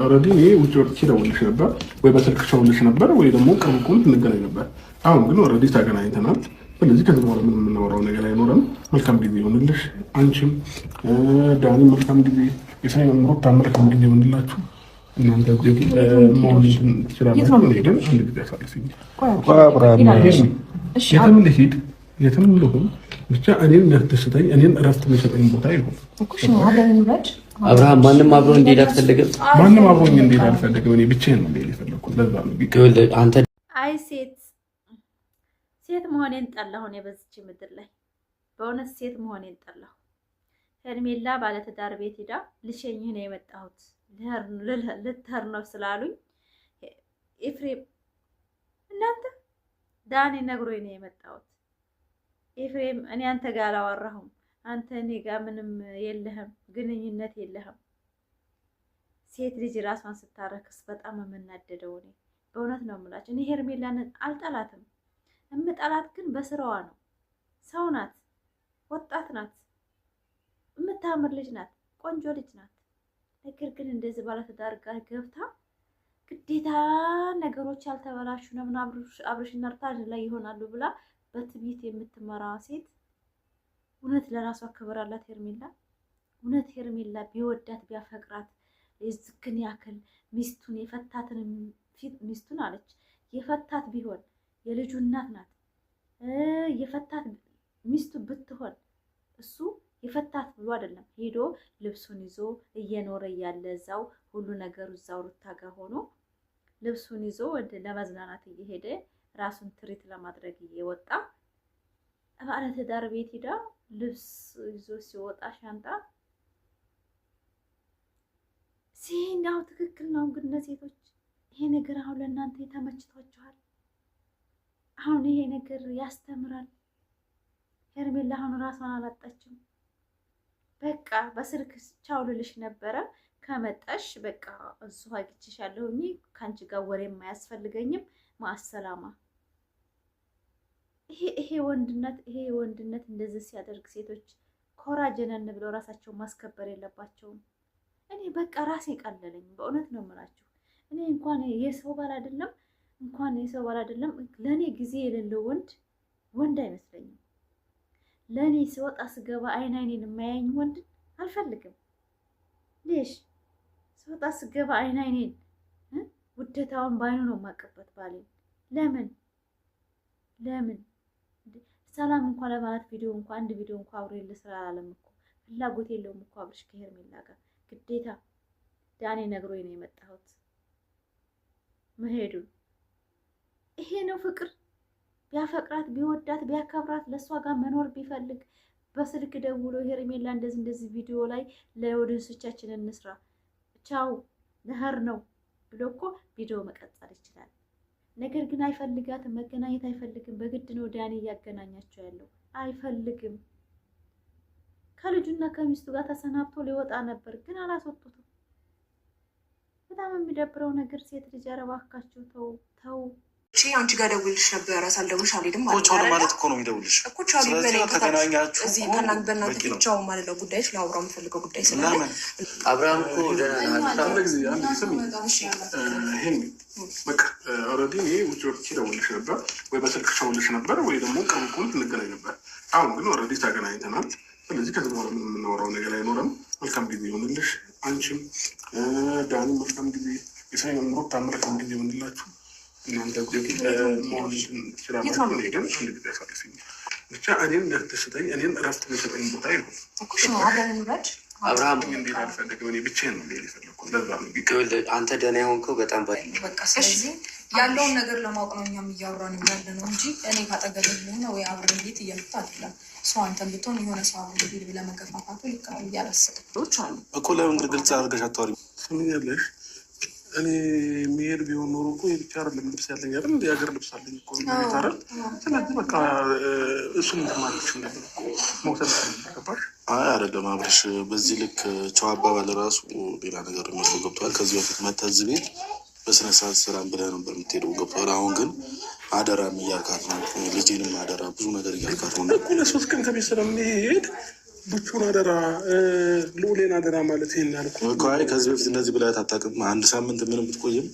ኦልሬዲ እኔ ውጭ ወጥቼ ደውልሽ ነበር ወይ በስልክ ደውልሽ ነበር ወይ ደግሞ ቀንኩን እንገናኝ ነበር። አሁን ግን ኦልሬዲ ተገናኝተናል። ስለዚህ ከዚህ በኋላ ምንም የምናወራው ነገር አይኖርም። መልካም ጊዜ ይሆንልሽ። አንቺም ዳኒ መልካም ጊዜ፣ የሳይ መምሮት መልካም ጊዜ ይሆንላችሁ። እናንተ መሆን ትችላላችሁ። ግን አንድ ጊዜ አሳልፍኝ። የትም ልሂድ የትም ልሁን ብቻ እኔን የሚያስደስተኝ እኔን እረፍት የሚሰጠኝ ቦታ ይሁን። አብርሃም ማንም አብሮ እንዲሄድ አልፈልግም። ማንም አብሮኝ እንዲሄድ አልፈልግም። እኔ ብቻዬን ነው እንዲሄድ የፈለኩት። ለዛ ነው አንተ አይ ሴት መሆኔን ጠላሁ። እኔ በዚች ምድር ላይ በእውነት ሴት መሆኔን ጠላሁ። ሄርሜላ ባለትዳር ቤት ሄዳ ልሸኝህ ነው የመጣሁት ልትሄድ ነው ስላሉኝ ኤፍሬም እናንተ ዳኒ ነግሮኝ ነው የመጣሁት። ኤፍሬም እኔ አንተ ጋር አላወራሁም። አንተ እኔ ጋር ምንም የለህም፣ ግንኙነት የለህም። ሴት ልጅ ራሷን ስታረክስ በጣም የምናደደው እኔ በእውነት ነው የምላችሁ። እኔ ሄርሜላን አልጠላትም። እምጠላት ግን በስራዋ ነው። ሰው ናት፣ ወጣት ናት፣ የምታምር ልጅ ናት፣ ቆንጆ ልጅ ናት። ነገር ግን እንደዚህ ባለትዳር ጋር ገብታ ግዴታ ነገሮች ያልተበላሹ ነው ምናምን አብርሽና ሩታ ላይ ይሆናሉ ብላ በትዕቢት የምትመራ ሴት እውነት ለራሷ ክብር አላት ሄርሜላ? እውነት ሄርሜላ ቢወዳት ቢያፈቅራት የዝክን ያክል ሚስቱን የፈታትን ሚስቱን አለች የፈታት ቢሆን የልጁ እናት ናት የፈታት ሚስቱ ብትሆን እሱ የፈታት ብሎ አይደለም ሄዶ ልብሱን ይዞ እየኖረ ያለ እዛው ሁሉ ነገሩ እዛው ሩታ ጋር ሆኖ ልብሱን ይዞ ወደ ለመዝናናት እየሄደ ራሱን ትሪት ለማድረግ እየወጣ ባለትዳር ቤት ሄዳ ልብስ ይዞ ሲወጣ ሻንጣ ሲናው ትክክል ነው። ግን ለሴቶች ይሄ ነገር አሁን ለእናንተ ተመችቷችኋል? አሁን ይሄ ነገር ያስተምራል? ሄርሜላ አሁን ራሷን አላጣችም። በቃ በስልክ ቻው ልልሽ ነበረ ከመጣሽ በቃ እሱ አግኝቼሻለሁኝ ካንቺ ጋር ወሬ የማያስፈልገኝም ማሰላማ። ይሄ ወንድነት እንደዚህ ሲያደርግ ሴቶች ኮራጀነን ብለው ራሳቸውን ማስከበር የለባቸውም። እኔ በቃ ራሴ ቀለለኝ። በእውነት ነው የምላችሁ። እኔ እንኳን የሰው ባል አይደለም ለኔ ጊዜ የሌለው ወንድ አይመስለኝም። ለኔ ሲወጣ ስገባ አይኔን የማያኝ ወንድ አልፈልግም። ሌሽ ሲወጣ ስገባ አይኔን ውደታውን ባይኑ ነው የማቀበት ባሌ። ለምን ሰላም እንኳን ለማለት አንድ ቪዲዮ እንኳን አብሮ ልስራ አላለም እኮ ፍላጎት የለውም እኮ አብርሽ ከሄርሜላ ጋር ግዴታ ዳኒ ነግሮኝ ነው የመጣሁት መሄዱን። ይሄ ነው ፍቅር? ቢያፈቅራት ቢወዳት ቢያከብራት ለእሷ ጋር መኖር ቢፈልግ በስልክ ደውሎ ሄርሜላ እንደዚህ ቪዲዮ ላይ ለኦዲየንሶቻችን እንስራ ቻው ልሄድ ነው ብሎ እኮ ቪዲዮ መቀጠል ይችላል። ነገር ግን አይፈልጋትም፣ መገናኘት አይፈልግም። በግድ ነው ዳኒ እያገናኛቸው ያለው። አይፈልግም። ከልጁና ከሚስቱ ጋር ተሰናብቶ ሊወጣ ነበር ግን አላስወጡትም። በጣም የሚደብረው ነገር ሴት ልጅ ኧረ እባካችሁ ተው። አንቺ ጋር ደውልሽ ነበር ሳልደውልሽ አልሄድም ማለት እኮ ነው የሚደውልሽ እኮ ቻው ተገናኛችሁ እዚህ ከናን በእናንተ ብቻው ማለት ነው ጉዳይሽ ላውራው የምፈልገው ጉዳይ ስለሆነ አብርሃም እኮ በቃ ኦልሬዲ እኔ ውጭ ወጥቼ ደውልሽ ነበር ወይ በስልክ ደውልሽ ነበር ወይ ደግሞ ቀንኩን እንገናኝ ነበር። አሁን ግን ኦልሬዲ ተገናኝተናል። ስለዚህ ከዚህ በኋላ ምንም የምናወራው ነገር አይኖርም። መልካም ጊዜ ይሆንልሽ። አንቺም ዳኒ መልካም ጊዜ፣ የሳይ መምሮት መልካም ጊዜ ይሆንላችሁ። እናንተ መሆን ትችላላችሁ። እኔ ግን አንድ ጊዜ አሳልፍኝ ብቻ እኔን የሚያስደስተኝ እኔን እረፍት የሚሰጠኝ ቦታ ይሁን። አብርሃም እንዴት አልፈልግም። እኔ ብቻዬን ነው እንዴት የፈለግኩት። ለዛ ነው አንተ ደህና የሆንከው በጣም በቃ ስለዚህ ያለውን ነገር ለማወቅ ነው እኛም እያወራን ያለ ነው እንጂ እኔ ካጠገብህ ሆነ ወይ አብረን ቤት እየመጣ አይደለም። ሰው አንተን ብትሆን የሆነ ሰው አብሮ ቢል ብለህ መገፋፋቱ ልክ ነው እያላሰብኩት አሉ እኮ። ለምን ግልጽ አድርገሽ አታወሪም? ስምኛለሽ እኔ የሚሄድ ቢሆን ኖሮ እኮ የብቻ አይደለም ልብስ ያለኝ አይደል እንደ ሀገር ልብስ አለኝ እኮ አይደል። ስለዚህ በቃ እሱን ማለች ነበር መውሰድ ገባሽ? አይ አይደለም አብርሽ፣ በዚህ ልክ ቻው አባባል ራሱ ሌላ ነገር መስሎ ገብቷል። ከዚህ በፊት መተህ እዚህ ቤት በስነ ስርዓት ሰላም ብለህ ነበር የምትሄደው ገብቷል። አሁን ግን አደራም እያልካት ነው፣ ልጄንም አደራ ብዙ ነገር እያልካት ነው እኮ። ለሶስት ቀን ከቤት ስለምሄድ ብቹን አደራ ልዑሌን አደራ ማለት ይሄን ያልኩ እኮ። አይ ከዚህ በፊት እንደዚህ ብላት አታውቅም። አንድ ሳምንት ምንም ብትቆይም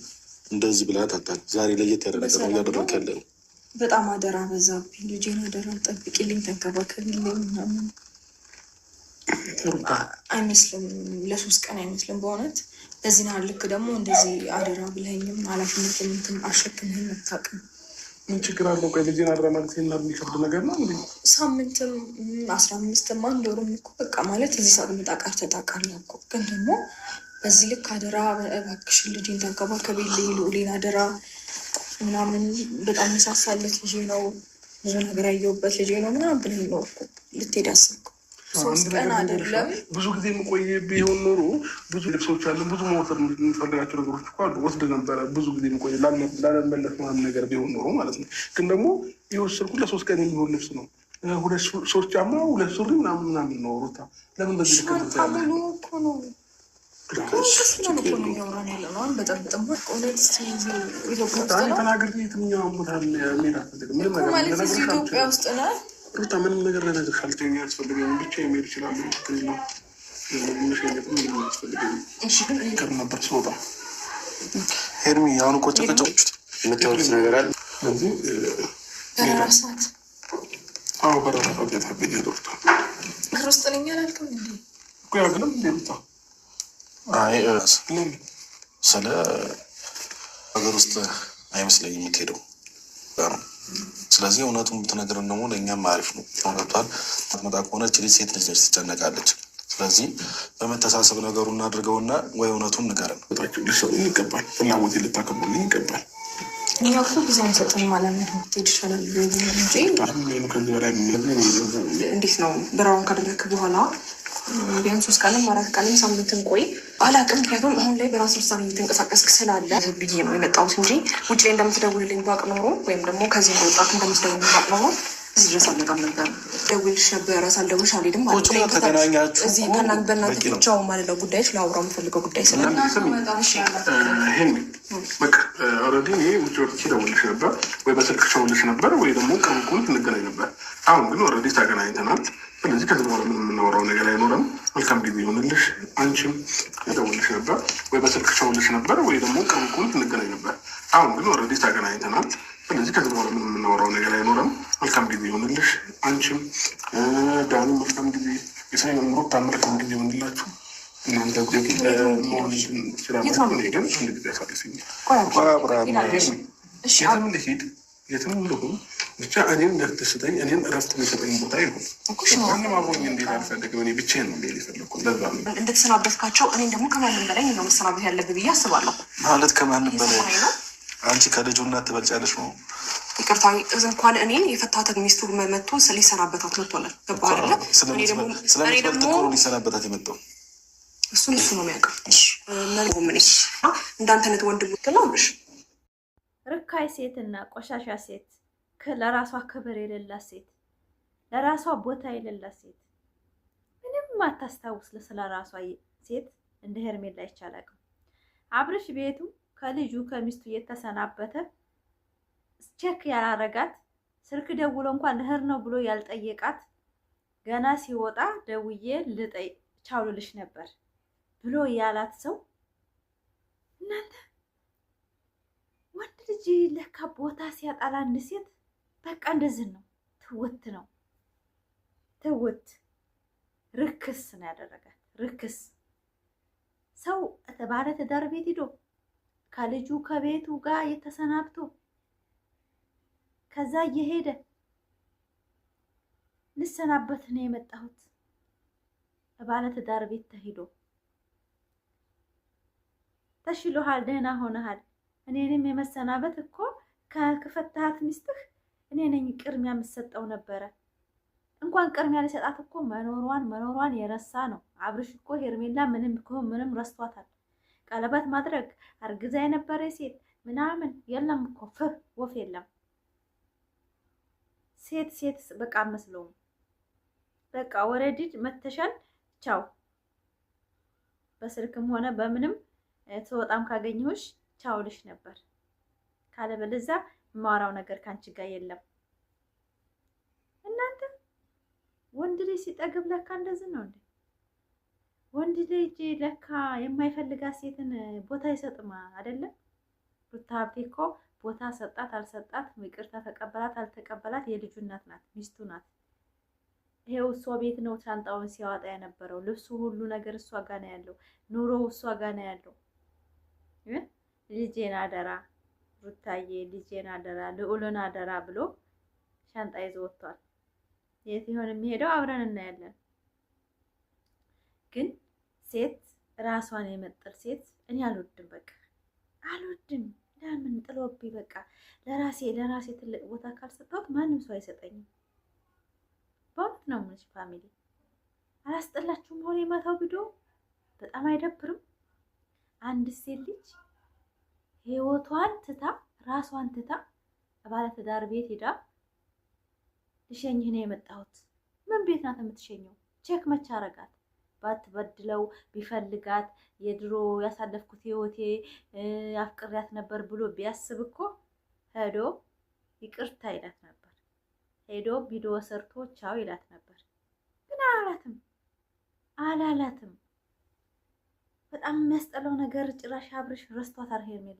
እንደዚህ ብላት አታውቅም። ዛሬ ለየት ያለ ነገር ነው እያደረግክ ያለ ነው። በጣም አደራ በዛብኝ። ልጄን አደራ ጠብቂልኝ፣ ተንከባከቢልኝ ምናምን አይመስልም። ለ3 ቀን አይመስልም በእውነት በዚህ ናል ልክ ደግሞ እንደዚህ አደራ ብለኝም ኃላፊነት እንትን አሸክምህን አታውቅም። ምን ችግር አለው? ቆይ ልጄን አደራ ማለት ይሄን የሚከብድ ነገር ነው እንዴ? ሳምንትም 15ም 1 ወርም እኮ በቃ ማለት እዚህ ሳቅምጣ ቃር ተጣቃለሁ እኮ። ግን ደግሞ በዚህ ልክ አደራ እባክሽን ልጄን ተንከባከቢልኝ፣ ልዑሌን አደራ ምናምን በጣም መሳሳለት ልጄ ነው፣ ብዙ ነገር ያየሁበት ልጄ ነው ምናምን ብለኝ ነው እኮ ልትሄድ ያሰብኩ። 3 ቀን አይደለም ብዙ ጊዜ የምቆይ ቢሆን ኖሮ ብዙ ልብሶች አሉ፣ ብዙ መውሰድ የምንፈልጋቸው ነገሮች እኮ አሉ፣ ወስድ ነበረ። ብዙ ጊዜ የምቆይ ላለመለስ ምናምን ነገር ቢሆን ኖሮ ማለት ነው። ግን ደግሞ የወሰድኩት ለ3 ቀን የሚሆን ልብስ ነው። 2 ሶስት ጫማ 2 ሱሪ ምናምን ነው። ሩታ ለምን በዚህ ልክ ታሙሉ እኮ ነው እያወራን ያለ ነው። በጠብጥም እውነት ተናገር። የትኛውን ቦታ ሜዳ ማለት እዚህ ኢትዮጵያ ውስጥ ነው። ሩታ ምንም ነገር ለነገር ካልተኛ ያስፈልገኝ ብቻ የሚሄድ ይችላሉ። ያስፈልገኝ ነበር ስወጣ ሄርሚ አሁን እኮ ጨቀጨቁት የምታወሩት ነገር አለ። በራሳት በራሳት የታገኘ ሩታ ምክር ውስጥ ነኝ አላልክም እንዴ? እኮ ያግንም እንዴ ሩታ አይ ስለ ሀገር ውስጥ አይመስለኝም የምትሄደው ነው። ስለዚህ እውነቱን ብትነግረን ደግሞ ለእኛም አሪፍ ነው። ገብቷል። መጣ ከሆነ ችሊ ሴት ልጅ ትጨነቃለች። ስለዚህ በመተሳሰብ ነገሩ እናድርገውና ወይ እውነቱን ንገረን። ልሰሩ ይገባል። ፍላጎት ልታከብሩልኝ ይገባል። እኛ እኮ ጊዜ አንሰጥም ማለት ነው። ትሄድ ይሻላል እንጂ ከዚህ በላይ እንዴት ነው በራውን ካደረክ በኋላ ቢያንስ 3 ቀንም 4 ቀንም ሳምንትን ቆይ አላውቅም። ምክንያቱም አሁን ላይ በራስ ውሳኔ እየተንቀሳቀስክ ስላለ ብዬ ነው የመጣሁት እንጂ ውጭ ላይ እንደምትደውልልኝ ባቅ ኖሮ ወይም ደግሞ ከዚህ እንደወጣት እንደምትደውልልኝ ባቅ ኖሮ እዚህ ድረስ አልመጣም ነበር። ደውልሽ ነበረ ሳልደውልሽ አልሄድም ማለት ነው። እዚህ በእናንተ ብቻው ማለለው ጉዳዮች ለአውራ የምፈልገው ጉዳይ ይሄን በቃ ኦልሬዲ እኔ ውጭ ወጥቼ ደውልሽ ነበር ወይ በስልክ ደውልሽ ነበር ወይ ደግሞ ቀንኩን እንገናኝ ነበር። አሁን ግን ኦልሬዲ ተገናኝተናል። ስለዚህ ከዚህ በኋላ ምን የምናወራው ነገር አይኖርም። መልካም ጊዜ ይሆንልሽ። አንቺም ደውልሽ ነበር ወይ በስልክ ደውልሽ ነበር ወይ ደግሞ ቀንኩን እንገናኝ ነበር። አሁን ግን ኦልሬዲ ተገናኝተናል። ስለዚህ ከዚህ በኋላ ምን የምናወራው ነገር አይኖርም። መልካም ጊዜ ይሆንልሽ። አንቺም ዳኒ መልካም ጊዜ የሰኔ መምሮት መልካም ጊዜ ይሆንላችሁ። እናንተ መሆን ይችላል። ግን አንድ ጊዜ ያሳልፍኝ የትም ልሂድ የትም ልሁን ብቻ እኔን እንደተደስተኝ እኔን እረፍት የሚሰጠኝ ቦታ ይሁን። ማንም አብሮኝ እንዴት አልፈልግም። እኔ ብቻዬን ነው እንዴት የፈለግኩት። ለዛ ነው እንደተሰናበትካቸው እኔም ደግሞ ከማንም በላይ ነው መሰናበት ያለብህ ብዬ አስባለሁ። ማለት ከማንም በላይ አንቺ ከልጁ እናት ትበልጫለሽ ነው። ይቅርታ እንኳን እኔን የፈታተን ሚስቱ መጥቶ ሊሰናበታት መጥቶናል። ገባህ አይደለ? ስለምትበልጥ እኮ ሊሰናበታት የመጣው እሱ ነው የሚያውቀው። ምን እንዳንተ አይነት ወንድም ትላለሽ። ርካይ ሴትና ቆሻሻ ሴት፣ ለራሷ ክብር የሌላት ሴት፣ ለራሷ ቦታ የሌላት ሴት፣ ምንም አታስታውስ ስለ ራሷ ሴት እንደ ሄርሜላ አይቻላቅም። አብርሽ ቤቱ ከልጁ ከሚስቱ እየተሰናበተ ቼክ ያላረጋት ስልክ ደውሎ እንኳን ልሄድ ነው ብሎ ያልጠየቃት ገና ሲወጣ ደውዬ ቻው ልልሽ ነበር ብሎ ያላት ሰው እናንተ ወንድ ልጅ ለካ ቦታ ሲያጣላ አንድ ሴት በቃ እንደዚህ ነው። ትውት ነው ትውት ርክስ ነው ያደረጋት። ርክስ ሰው ባለ ትዳር ቤት ሂዶ ከልጁ ከቤቱ ጋር የተሰናብቶ ከዛ እየሄደ ልሰናበት ነው የመጣሁት። ባለ ትዳር ቤት ተሂዶ ተሽሎሃል፣ ደህና ሆነሃል፣ እኔንም የመሰናበት እኮ ከፈታሃት ሚስትህ እኔ ነኝ ቅድሚያ የምሰጠው ነበረ። እንኳን ቅድሚያ ሊሰጣት እኮ መኖሯን የረሳ ነው። አብርሽ እኮ ሄርሜላ ምንም ረስቷታል። ቀለበት ማድረግ አርግዛ የነበረ ሴት ምናምን የለም እኮ ወፍ የለም። ሴት በቃ መስለውም በቃ ወረዲድ መተሻል ቻው። በስልክም ሆነ በምንም ተወጣም ካገኘሁሽ ቻው ልሽ ነበር። ካለበለዚያ የማወራው ነገር ካንቺ ጋር የለም። እናንተ ወንድ ልጅ ሲጠግብ ለካ እንደዚህ ነው እንዴ? ወንድ ልጅ ለካ የማይፈልጋት ሴትን ቦታ ይሰጥማ አይደለም? ሩታ ሀብቴ እኮ ቦታ ሰጣት አልሰጣት፣ ይቅርታ ተቀበላት አልተቀበላት የልጁ እናት ናት፣ ሚስቱ ናት። ይሄው እሷ ቤት ነው ሻንጣውን ሲያወጣ የነበረው። ልብሱ ሁሉ ነገር እሷ ጋር ነው ያለው። ኑሮው እሷ ጋር ነው ያለው። ልጄን አደራ ሩታዬ፣ ልጄን አደራ፣ ልዑልን አደራ ብሎ ሻንጣ ይዞ ወጥቷል። የት ይሆን የሚሄደው? አብረን እናያለን። ግን ሴት ራሷን የመጠል ሴት እኔ አልወድም። በቃ አልወድም። ለምን ጥሎብኝ በቃ ለራሴ ትልቅ ቦታ ካልሰጠሁት ማንም ሰው አይሰጠኝም። በእውነት ነው የምልሽ ፋሚሊ። አላስጠላችሁም? ሆነ የማታው ቪዲዮ በጣም አይደብርም? አንድ ሴት ልጅ ህይወቷን ትታ ራሷን ትታ ባለትዳር ቤት ሄዳ ልሸኝህ ነው የመጣሁት። ምን ቤት ናት የምትሸኘው? ቼክ መች አረጋት? ባትበድለው ቢፈልጋት የድሮ ያሳለፍኩት ህይወቴ አፍቅሪያት ነበር ብሎ ቢያስብ እኮ ሄዶ ይቅርታ ይላት ነበር። ሄዶ ቪዲዮ ሰርቶ ቻው ይላት ነበር። ግን አላላትም። በጣም የሚያስጠላው ነገር ጭራሽ አብርሽ ረስቷታል ሄርሜላ።